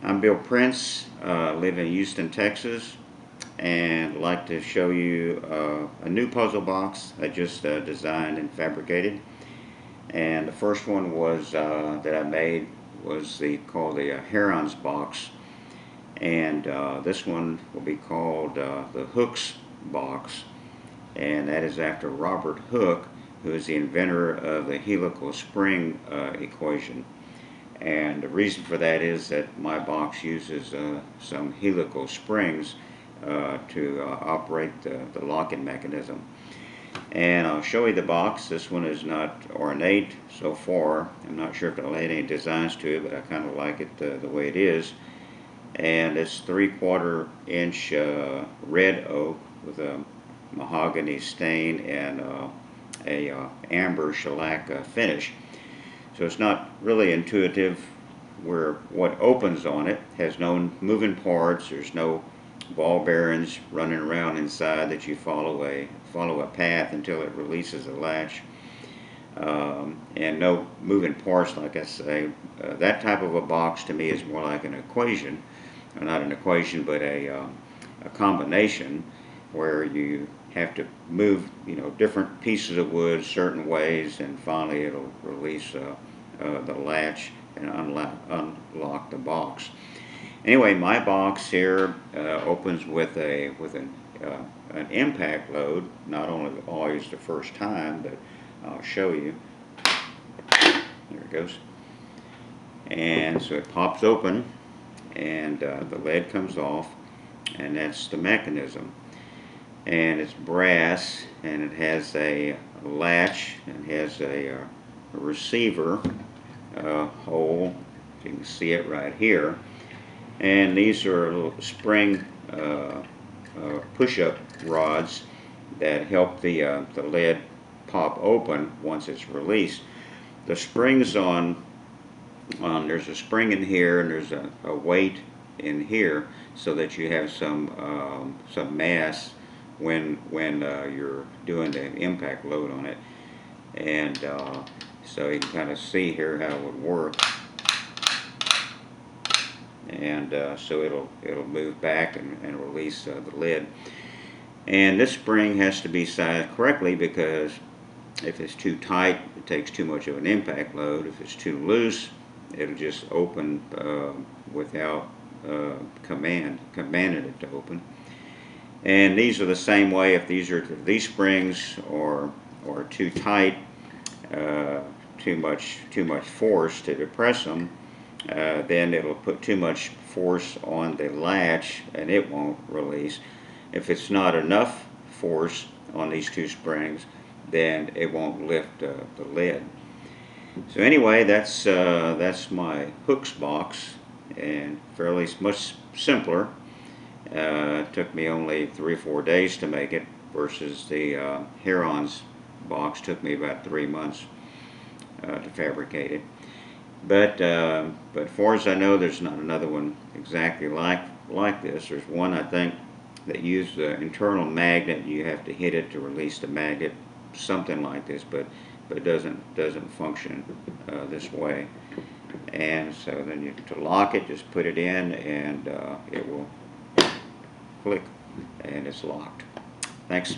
I'm Bill Prince, live in Houston, Texas, and like to show you a new puzzle box I just designed and fabricated. And the first one was that I made was called the Heron's box, and this one will be called the Hooke's box, and that is after Robert Hooke, who is the inventor of the helical spring equation. And the reason for that is that my box uses some helical springs to operate the locking mechanism. And I'll show you the box. This one is not ornate so far. I'm not sure if I'll add any designs to it, but I kind of like it the way it is. And it's 3/4 inch red oak with a mahogany stain and a amber shellac finish. So it's not really intuitive where what opens on it has no moving parts. There's no ball bearings running around inside that you follow a path until it releases the latch, and no moving parts, like I say. That type of a box to me is more like an equation, or not an equation, but a combination where you have to move, different pieces of wood certain ways, and finally it'll release the latch and unlock the box. Anyway, my box here opens with an impact load. Not only always the first time, but I'll show you. There it goes. And so it pops open, and the lid comes off, and that's the mechanism. And it's brass, and it has a latch, and has a receiver hole. You can see it right here. And these are little spring push-up rods that help the lid pop open once it's released. The springs there's a spring in here, and there's a weight in here, so that you have some mass when you're doing the impact load on it. And so you can kind of see here how it would work. And so it'll move back and release the lid. And this spring has to be sized correctly, because if it's too tight, it takes too much of an impact load. If it's too loose, it'll just open without commanding it to open. And these are the same way. If these springs are too tight, too much force to depress them, then it'll put too much force on the latch and it won't release. If it's not enough force on these two springs, then it won't lift the lid. So anyway, that's my Hooke's box, and fairly much simpler. It took me only 3 or 4 days to make it, versus the Heron's box took me about 3 months to fabricate it. But far as I know, there's not another one exactly like this. There's one, I think, that used the internal magnet. You have to hit it to release the magnet, something like this, but it doesn't function this way. And so then to lock it, just put it in, and it will click, and it's locked. Thanks.